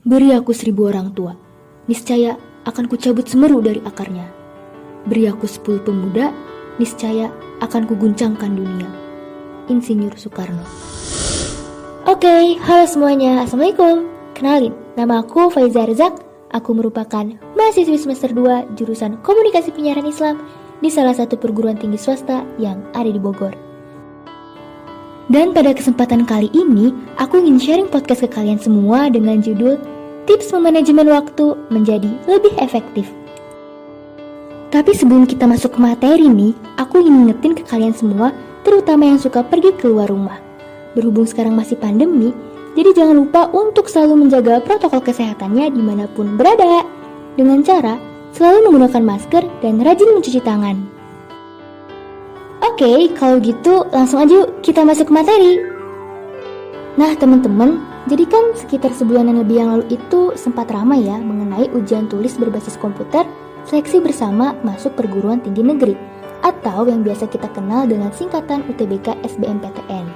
Beri aku 1000 orang tua, niscaya akan kucabut semeru dari akarnya. Beri aku 10 pemuda, niscaya akan kuguncangkan dunia. Insinyur Soekarno. Oke, halo semuanya, Assalamualaikum. Kenalin, nama aku Faiza Rezak. Aku merupakan mahasiswi semester 2 jurusan Komunikasi Penyiaran Islam di salah satu perguruan tinggi swasta yang ada di Bogor. Dan pada kesempatan kali ini, aku ingin sharing podcast ke kalian semua dengan judul Tips Memanajemen Waktu Menjadi Lebih Efektif. Tapi sebelum kita masuk ke materi nih, aku ingin ngingetin ke kalian semua, terutama yang suka pergi keluar rumah. Berhubung sekarang masih pandemi, jadi jangan lupa untuk selalu menjaga protokol kesehatannya dimanapun berada. Dengan cara selalu menggunakan masker dan rajin mencuci tangan. Oke, kalau gitu langsung aja kita masuk ke materi. Nah teman-teman, jadi kan sekitar sebulanan lebih yang lalu itu sempat ramai ya mengenai ujian tulis berbasis komputer seleksi bersama masuk perguruan tinggi negeri, atau yang biasa kita kenal dengan singkatan UTBK SBMPTN.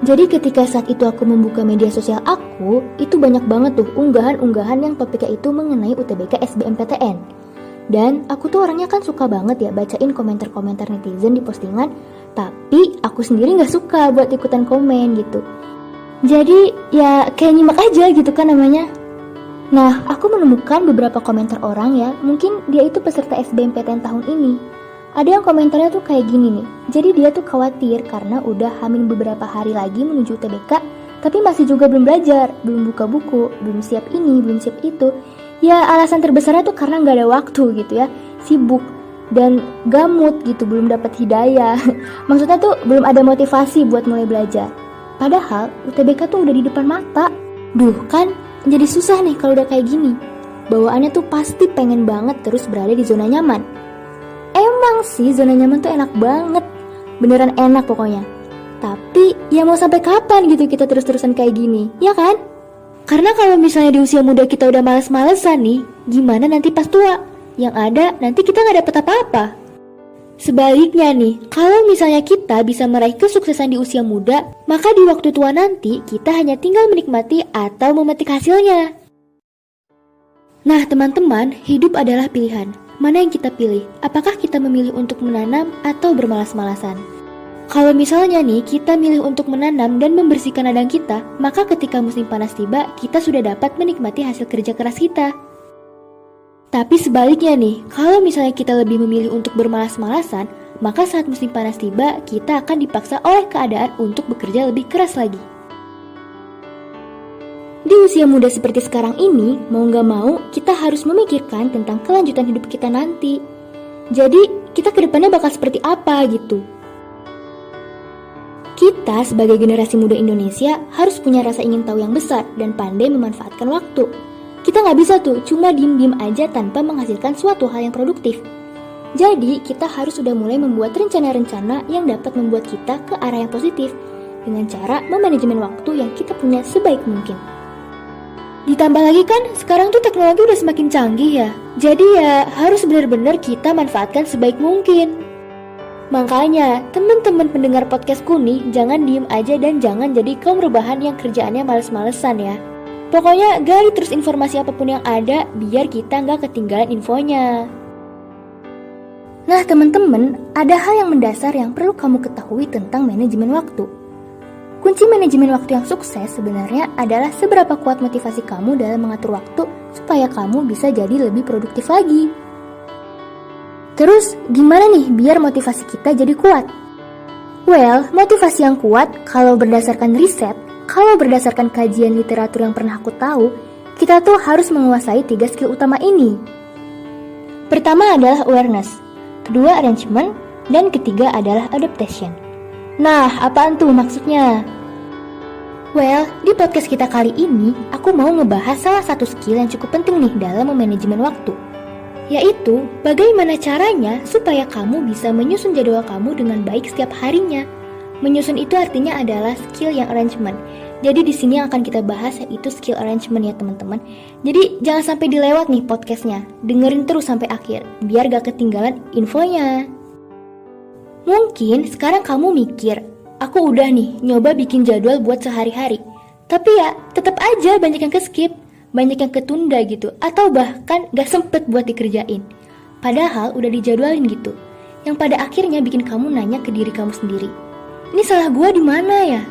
Jadi ketika saat itu aku membuka media sosial aku, itu banyak banget tuh unggahan-unggahan yang topiknya itu mengenai UTBK SBMPTN. Dan aku tuh orangnya kan suka banget ya bacain komentar-komentar netizen di postingan, tapi aku sendiri gak suka buat ikutan komen gitu. Jadi ya kayak nyimak aja gitu kan namanya. Nah, aku menemukan beberapa komentar orang ya, mungkin dia itu peserta SBMPTN tahun ini. Ada yang komentarnya tuh kayak gini nih, jadi dia tuh khawatir karena udah hamil beberapa hari lagi menuju UTBK, tapi masih juga belum belajar, belum buka buku, belum siap ini, belum siap itu. Ya alasan terbesarnya tuh karena gak ada waktu gitu ya, sibuk dan gamut gitu, belum dapat hidayah. Maksudnya tuh belum ada motivasi buat mulai belajar. Padahal UTBK tuh udah di depan mata. Duh kan jadi susah nih kalau udah kayak gini. Bawaannya tuh pasti pengen banget terus berada di zona nyaman. Emang sih zona nyaman tuh enak banget, beneran enak pokoknya. Tapi ya mau sampai kapan gitu kita terus-terusan kayak gini, ya kan? Karena kalau misalnya di usia muda kita udah males-malesan nih, gimana nanti pas tua? Yang ada nanti kita gak dapet apa-apa. Sebaliknya nih, kalau misalnya kita bisa meraih kesuksesan di usia muda, maka di waktu tua nanti kita hanya tinggal menikmati atau memetik hasilnya. Nah teman-teman, hidup adalah pilihan. Mana yang kita pilih? Apakah kita memilih untuk menanam atau bermalas-malasan? Kalau misalnya nih kita milih untuk menanam dan membersihkan ladang kita, maka ketika musim panas tiba, kita sudah dapat menikmati hasil kerja keras kita. Tapi sebaliknya nih, kalau misalnya kita lebih memilih untuk bermalas-malasan, maka saat musim panas tiba, kita akan dipaksa oleh keadaan untuk bekerja lebih keras lagi. Di usia muda seperti sekarang ini, mau gak mau, kita harus memikirkan tentang kelanjutan hidup kita nanti. Jadi, kita ke depannya bakal seperti apa gitu. Kita sebagai generasi muda Indonesia harus punya rasa ingin tahu yang besar dan pandai memanfaatkan waktu. Kita nggak bisa tuh cuma diem-diem aja tanpa menghasilkan suatu hal yang produktif. Jadi kita harus sudah mulai membuat rencana-rencana yang dapat membuat kita ke arah yang positif dengan cara memanajemen waktu yang kita punya sebaik mungkin. Ditambah lagi kan sekarang tuh teknologi udah semakin canggih ya. Jadi ya harus benar-benar kita manfaatkan sebaik mungkin. Makanya, teman-teman pendengar podcastku nih, jangan diem aja dan jangan jadi kaum rebahan yang kerjaannya males-malesan ya. Pokoknya gali terus informasi apapun yang ada, biar kita nggak ketinggalan infonya. Nah teman-teman, ada hal yang mendasar yang perlu kamu ketahui tentang manajemen waktu. Kunci manajemen waktu yang sukses sebenarnya adalah seberapa kuat motivasi kamu dalam mengatur waktu supaya kamu bisa jadi lebih produktif lagi. Terus, gimana nih biar motivasi kita jadi kuat? Well, motivasi yang kuat kalau berdasarkan riset, kalau berdasarkan kajian literatur yang pernah aku tahu, kita tuh harus menguasai 3 skill utama ini. Pertama adalah awareness, kedua arrangement, dan ketiga adalah adaptation. Nah, apaan tuh maksudnya? Well, di podcast kita kali ini, aku mau ngebahas salah satu skill yang cukup penting nih dalam memanajemen waktu. Yaitu, bagaimana caranya supaya kamu bisa menyusun jadwal kamu dengan baik setiap harinya. Menyusun itu artinya adalah skill yang arrangement. Jadi di sini yang akan kita bahas yaitu skill arrangement ya teman-teman. Jadi jangan sampai dilewat nih podcastnya. Dengerin terus sampai akhir, biar gak ketinggalan infonya. Mungkin sekarang kamu mikir, aku udah nih nyoba bikin jadwal buat sehari-hari. Tapi ya tetap aja banyak yang ke-skip, banyak yang ketunda gitu, atau bahkan gak sempet buat dikerjain. Padahal udah dijadwalin gitu, yang pada akhirnya bikin kamu nanya ke diri kamu sendiri, ini salah gua di mana ya?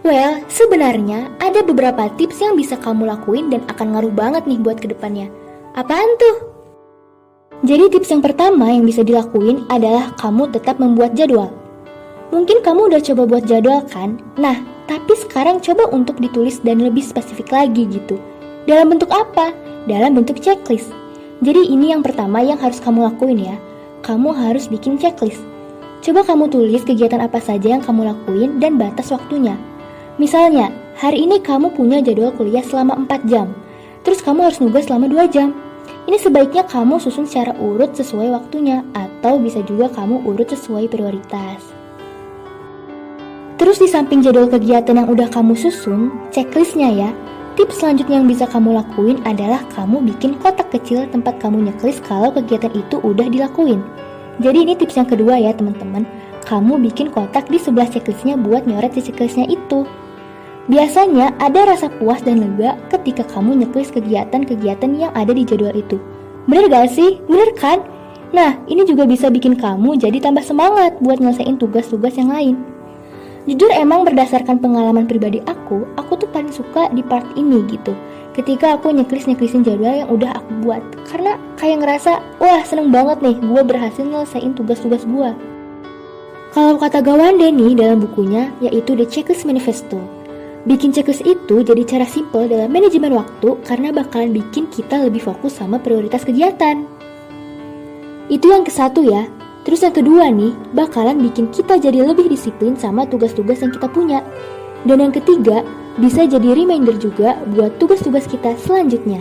Well, sebenarnya ada beberapa tips yang bisa kamu lakuin dan akan ngaruh banget nih buat kedepannya. Apaan tuh? Jadi tips yang pertama yang bisa dilakuin adalah kamu tetap membuat jadwal. Mungkin kamu udah coba buat jadwal kan? Nah, tapi sekarang coba untuk ditulis dan lebih spesifik lagi gitu. Dalam bentuk apa? Dalam bentuk checklist. Jadi ini yang pertama yang harus kamu lakuin ya. Kamu harus bikin checklist. Coba kamu tulis kegiatan apa saja yang kamu lakuin dan batas waktunya. Misalnya, hari ini kamu punya jadwal kuliah selama 4 jam. Terus kamu harus nugas selama 2 jam. Ini sebaiknya kamu susun secara urut sesuai waktunya, atau bisa juga kamu urut sesuai prioritas. Terus di samping jadwal kegiatan yang udah kamu susun, checklistnya ya, tips selanjutnya yang bisa kamu lakuin adalah kamu bikin kotak kecil tempat kamu checklist kalau kegiatan itu udah dilakuin. Jadi ini tips yang kedua ya teman-teman, kamu bikin kotak di sebelah checklistnya buat nyoret di checklistnya itu. Biasanya ada rasa puas dan lega ketika kamu checklist kegiatan-kegiatan yang ada di jadwal itu. Bener gak sih? Bener kan? Nah, ini juga bisa bikin kamu jadi tambah semangat buat nyelesain tugas-tugas yang lain. Jujur emang berdasarkan pengalaman pribadi aku tuh paling suka di part ini gitu. Ketika aku nyeklis-nyeklisin jadwal yang udah aku buat. Karena kayak ngerasa, wah seneng banget nih gue berhasil nyelesain tugas-tugas gue. Kalau kata Gawande nih dalam bukunya, yaitu The Checklist Manifesto. Bikin checklist itu jadi cara simple dalam manajemen waktu karena bakalan bikin kita lebih fokus sama prioritas kegiatan. Itu yang ke-1 ya. Terus yang kedua nih, bakalan bikin kita jadi lebih disiplin sama tugas-tugas yang kita punya. Dan yang ketiga, bisa jadi reminder juga buat tugas-tugas kita selanjutnya.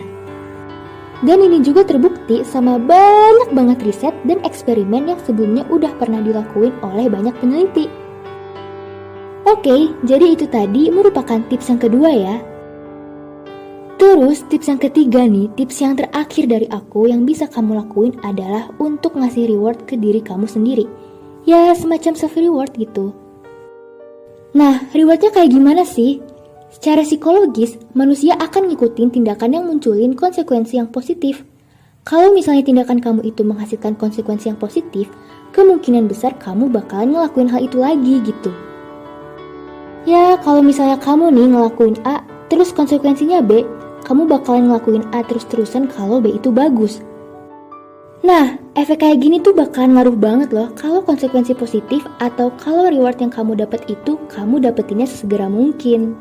Dan ini juga terbukti sama banyak banget riset dan eksperimen yang sebelumnya udah pernah dilakuin oleh banyak peneliti. Oke, jadi itu tadi merupakan tips yang kedua ya. Terus tips yang ketiga nih, tips yang terakhir dari aku yang bisa kamu lakuin adalah untuk ngasih reward ke diri kamu sendiri. Ya semacam self reward gitu. Nah, rewardnya kayak gimana sih? Secara psikologis, manusia akan ngikutin tindakan yang munculin konsekuensi yang positif. Kalau misalnya tindakan kamu itu menghasilkan konsekuensi yang positif, kemungkinan besar kamu bakalan ngelakuin hal itu lagi gitu. Ya, kalau misalnya kamu nih ngelakuin A, terus konsekuensinya B, kamu bakalan ngelakuin A terus-terusan kalau B itu bagus. Nah, efek kayak gini tuh bakalan ngaruh banget loh kalau konsekuensi positif atau kalau reward yang kamu dapat itu kamu dapetinnya sesegera mungkin.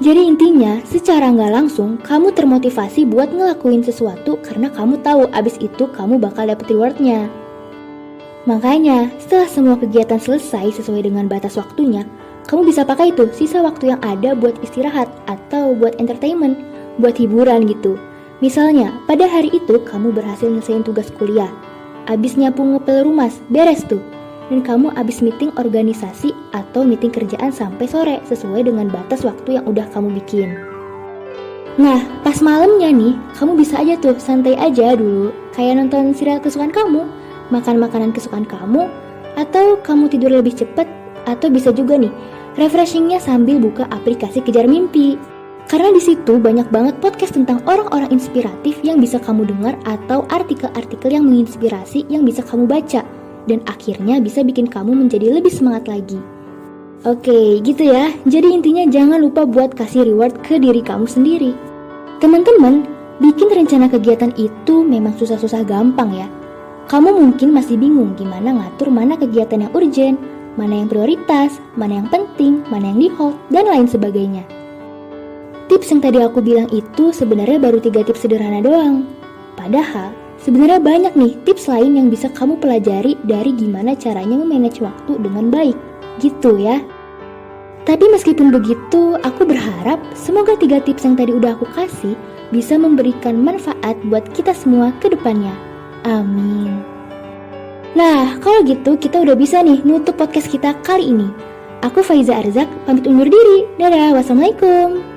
Jadi intinya, secara nggak langsung, kamu termotivasi buat ngelakuin sesuatu karena kamu tahu abis itu kamu bakal dapet rewardnya. Makanya, setelah semua kegiatan selesai sesuai dengan batas waktunya, kamu bisa pakai tuh sisa waktu yang ada buat istirahat atau buat entertainment, buat hiburan gitu. Misalnya, pada hari itu kamu berhasil nyelesain tugas kuliah, abis nyapu ngepel rumah, beres tuh. Dan kamu abis meeting organisasi atau meeting kerjaan sampai sore sesuai dengan batas waktu yang udah kamu bikin. Nah, pas malamnya nih, kamu bisa aja tuh santai aja dulu, kayak nonton serial kesukaan kamu, makan makanan kesukaan kamu, atau kamu tidur lebih cepat, atau bisa juga nih, refreshingnya sambil buka aplikasi Kejar Mimpi. Karena di situ banyak banget podcast tentang orang-orang inspiratif yang bisa kamu dengar atau artikel-artikel yang menginspirasi yang bisa kamu baca. Dan akhirnya bisa bikin kamu menjadi lebih semangat lagi. Oke, gitu ya. Jadi intinya jangan lupa buat kasih reward ke diri kamu sendiri. Teman-teman, bikin rencana kegiatan itu memang susah-susah gampang ya. Kamu mungkin masih bingung gimana ngatur mana kegiatan yang urgent, mana yang prioritas, mana yang penting, mana yang di hold, dan lain sebagainya. Tips yang tadi aku bilang itu sebenarnya baru 3 tips sederhana doang. Padahal, sebenarnya banyak nih tips lain yang bisa kamu pelajari dari gimana caranya memanage waktu dengan baik. Gitu ya. Tapi meskipun begitu, aku berharap semoga 3 tips yang tadi udah aku kasih bisa memberikan manfaat buat kita semua ke depannya. Amin. Nah, kalau gitu kita udah bisa nih nutup podcast kita kali ini. Aku Faiza Arzak, pamit undur diri. Dadah, wassalamualaikum.